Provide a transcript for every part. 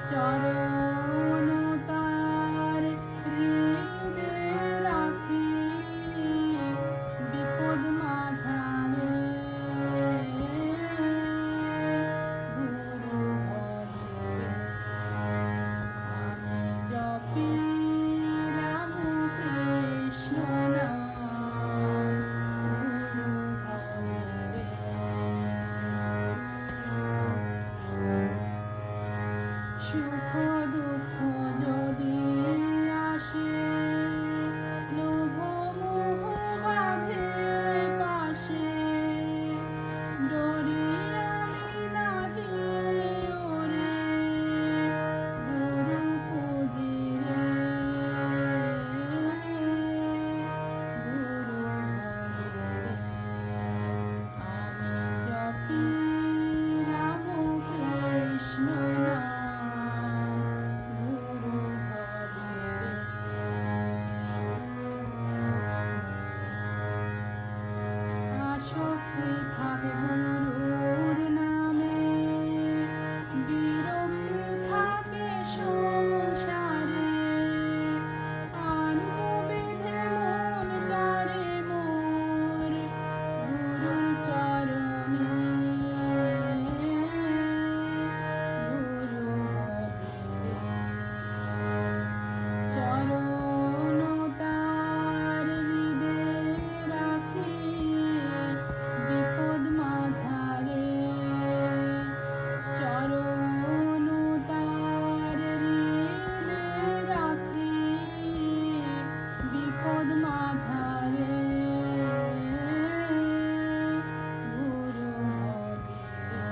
চরণ তার হৃদে রাখি বিপদ মাঝারে গুরু ভজে আমি জপি রাম কৃষ্ণ নাম গুরু ভজে সুখ দুঃখ যদি আসে লোভ মোহ বাঁধে পাশে ডরি আমি নাহি ওরে গুরু পুজি রে গুরু ভজে রে আমি জপি রাম কৃষ্ণ নাম গুরু ভজে রে আসক্তি থাকে গুরুর নামে বিরক্তি থাকে সংসারে আনবো বেঁধে মন তারে মোর গুরুর চরণে গুরু ভজে রে চরণ তার হৃদে রাখি বিপদ মাঝারে চরণ তার হৃদে রাখি বিপদ মাঝারে গুরু ভজে রে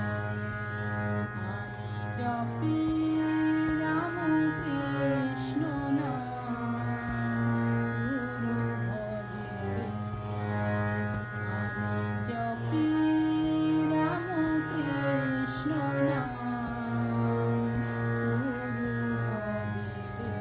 আমি জপি রাম কৃষ্ণ নাম গুরু ভজে রে আমি জপি রাম কৃষ্ণ নাম গুরু ভজে রে